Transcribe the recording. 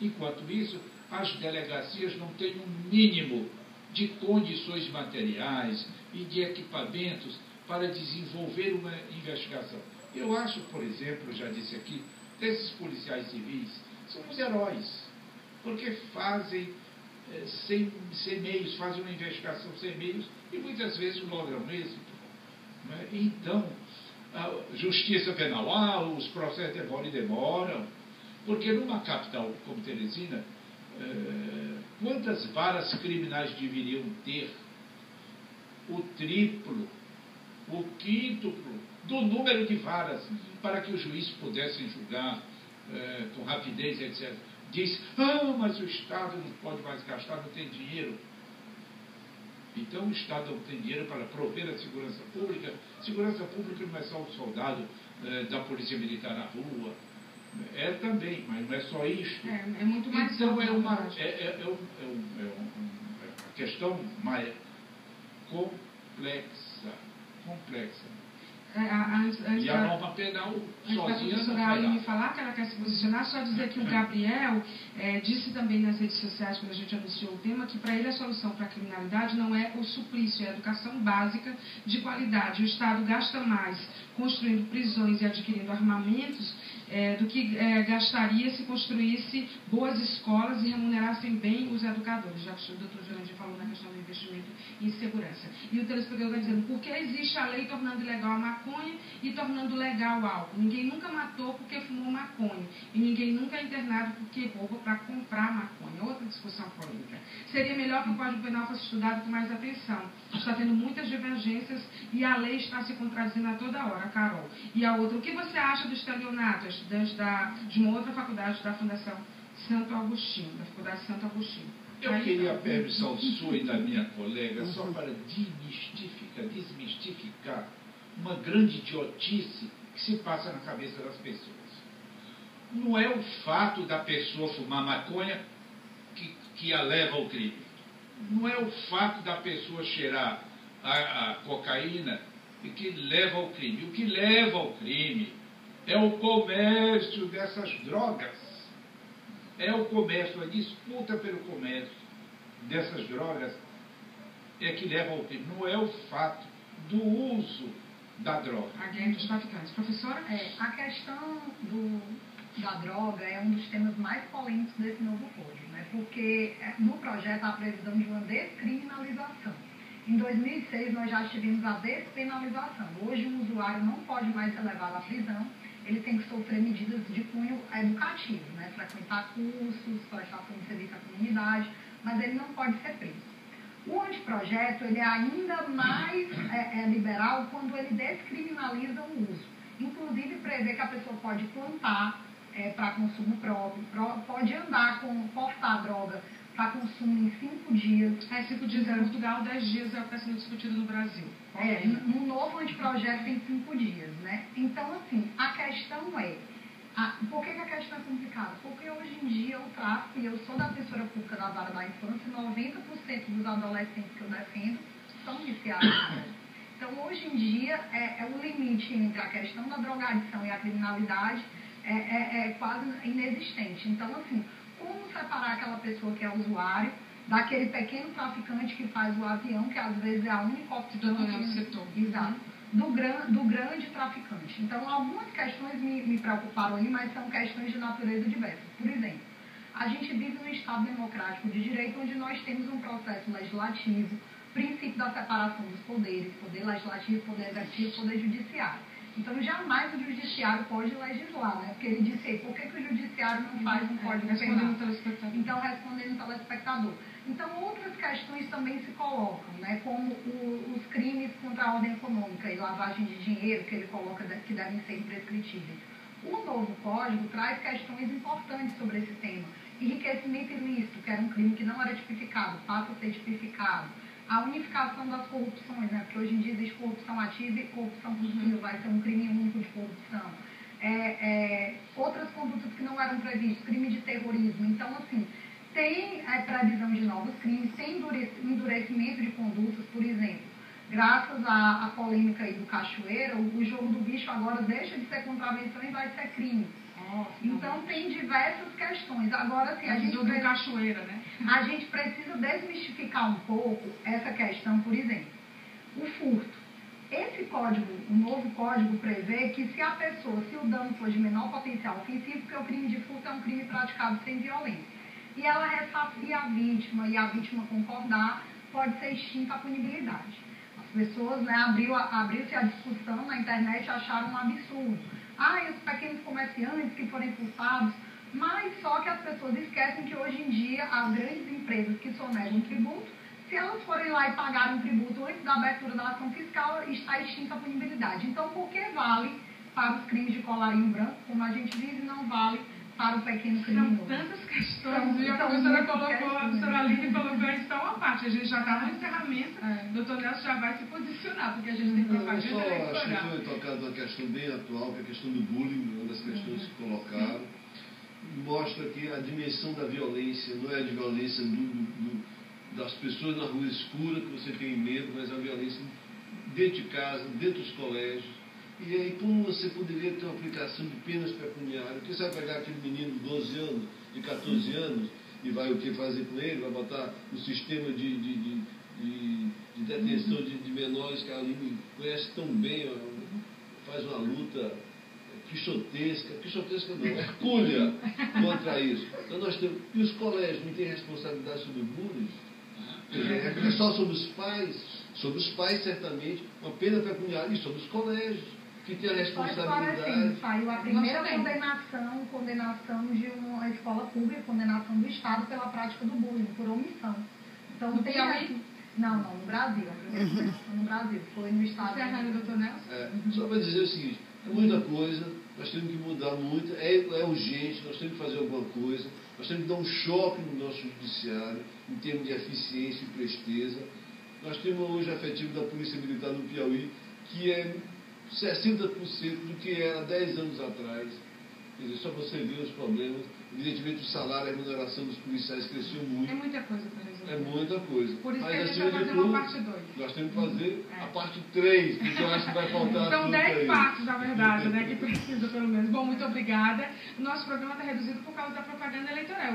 Enquanto isso, as delegacias não têm um mínimo de condições materiais e de equipamentos para desenvolver uma investigação. Eu acho, por exemplo, já disse aqui, esses policiais civis são os heróis, porque fazem sem meios, fazem uma investigação sem meios e muitas vezes logram êxito. Né? Então, a justiça penal, os processos demoram, porque numa capital como Teresina, quantas varas criminais deveriam ter? O triplo, o quíntuplo do número de varas para que o juiz pudesse julgar com rapidez, etc. Diz, mas o Estado não pode mais gastar, não tem dinheiro. Então o Estado não tem dinheiro para prover a segurança pública. Segurança pública não é só o soldado da Polícia Militar na rua. É também, mas não é só isto. É muito mais. Então a questão mais complexa. E a norma penal sozinha não vai dar. Me falar que ela quer se posicionar, só dizer que o Gabriel disse também nas redes sociais, quando a gente anunciou o tema, que para ele a solução para a criminalidade não é o suplício, é a educação básica de qualidade. O Estado gasta mais construindo prisões e adquirindo armamentos do que gastaria se construísse boas escolas e remunerassem bem os educadores, já que o doutor Jurandir falou na questão do investimento em segurança. E o telespectador está dizendo, por que existe a lei tornando ilegal a maconha e tornando legal o álcool? Ninguém nunca matou porque fumou maconha e ninguém nunca é internado porque rouba para comprar maconha. Outra discussão polêmica. Seria melhor que o Código Penal fosse estudado com mais atenção. Está tendo muitas divergências e a lei está se contradizendo a toda hora, Carol. E a outra, o que você acha do estelionato, estudante de uma outra faculdade da Fundação Santo Agostinho, da Faculdade Santo Agostinho? Eu queria a permissão sua e da minha colega só para desmistificar uma grande idiotice que se passa na cabeça das pessoas. Não é o fato da pessoa fumar maconha que a leva ao crime. Não é o fato da pessoa cheirar a cocaína que leva ao crime. O que leva ao crime é o comércio dessas drogas. É o comércio, a disputa pelo comércio dessas drogas é que leva ao crime. Não é o fato do uso da droga. A guerra dos traficantes. Professora? A questão da droga é um dos temas mais polêmicos desse novo código, né? Porque no projeto há a previsão de uma descriminalização. Em 2006 nós já tivemos a despenalização. Hoje o usuário não pode mais ser levado à prisão, ele tem que sofrer medidas de cunho educativo, né? Frequentar cursos, prestação de serviço à comunidade, mas ele não pode ser preso. O anteprojeto ele é ainda mais liberal quando ele descriminaliza o uso. Inclusive prevê que a pessoa pode plantar para consumo próprio, pode andar portar droga para consumo em 5 dias. 5 dias em Portugal, 10 dias é o que está sendo discutido no Brasil. No novo anteprojeto tem 5 dias, né? Então, assim, a questão por que a questão é complicada? Porque hoje em dia o tráfico, e eu sou da assessora pública da vara da infância, 90% dos adolescentes que eu defendo são viciados. Então, hoje em dia, o limite entre a questão da drogadição e a criminalidade é quase inexistente. Então, assim, como separar aquela pessoa que é usuário daquele pequeno traficante que faz o avião, que às vezes é a única opção do grande traficante? Então, algumas questões me preocuparam aí, mas são questões de natureza diversa. Por exemplo, a gente vive num Estado democrático de direito onde nós temos um processo legislativo, princípio da separação dos poderes, poder legislativo, poder executivo, poder judiciário. Então, jamais o judiciário pode legislar, né? Porque ele disse, por que o judiciário não faz um código penal? Então, respondendo o telespectador. Então, outras questões também se colocam, né? Como os crimes contra a ordem econômica e lavagem de dinheiro, que ele coloca que devem ser imprescritíveis. O novo código traz questões importantes sobre esse tema. Enriquecimento ilícito, que era um crime que não era tipificado, passa a ser tipificado. A unificação das corrupções, né? Porque hoje em dia existe corrupção ativa e corrupção possível, vai ser um crime único de corrupção. Outras condutas que não eram previstas, crime de terrorismo. Então, assim, tem previsão de novos crimes, tem endurecimento de condutas, por exemplo. Graças à polêmica aí do Cachoeira, o jogo do bicho agora deixa de ser contravenção e vai ser crime. Nossa, então tem diversas questões. Agora, assim, a gente do cachoeira, né? A gente precisa desmistificar um pouco essa questão, por exemplo, o furto. Esse código, o novo código prevê que se o dano for de menor potencial ofensivo, porque o crime de furto é um crime praticado sem violência, e ela ressarcir a vítima e a vítima concordar, pode ser extinta a punibilidade. As pessoas, né, abriu-se a discussão na internet e acharam um absurdo. E os pequenos comerciantes que forem furtados, mas só que as pessoas esquecem que hoje em dia as grandes empresas que sonegam tributo, se elas forem lá e pagarem um tributo antes da abertura da ação fiscal, está extinta a punibilidade. Então, por que vale para os crimes de colarinho branco, como a gente diz, e não vale para o pequeno criminoso? São tantas questões, e a professora Aline colocou isso tão à parte. A gente já está no encerramento, o doutor Nelson já vai se posicionar, porque a gente tem propaganda eleitoral. Acho que foi tocado uma questão bem atual, que é a questão do bullying, uma das questões que colocaram. Mostra que a dimensão da violência não é a de violência das pessoas na rua escura, que você tem medo, mas a violência dentro de casa, dentro dos colégios. E aí, como você poderia ter uma aplicação de penas pecuniárias? Porque você vai pegar aquele menino de 12 anos, de 14 anos, e vai o que fazer com ele? Vai botar no sistema de detenção de menores que a Aline conhece tão bem, faz uma luta quixotesca não, hercúlea contra isso. Então nós temos, e os colégios não têm responsabilidade sobre o bullying? É só sobre os pais certamente, uma pena pecuniária, e sobre os colégios, que têm a responsabilidade. Saiu a primeira condenação de uma escola pública, condenação do Estado pela prática do bullying, por omissão. Então, no Piauí? Não, no Brasil. No Brasil, foi no Estado. Encerrando, doutor Nelson? Só para dizer o seguinte, é muita coisa, nós temos que mudar muito, é urgente, nós temos que fazer alguma coisa, nós temos que dar um choque no nosso judiciário, em termos de eficiência e presteza. Nós temos hoje a efetivo da Polícia Militar no Piauí, que é 60% do que era 10 anos atrás. Quer dizer, só você ver os problemas. Evidentemente, o salário e a remuneração dos policiais cresceu muito. É muita coisa para resolver. É muita coisa. Por isso mas, que a gente vai fazer uma parte 2. Nós temos que fazer a parte 3, porque eu acho que vai faltar. São 10 partes, na verdade, né, que precisa pelo menos. Bom, muito obrigada. O nosso programa está reduzido por causa da propaganda eleitoral.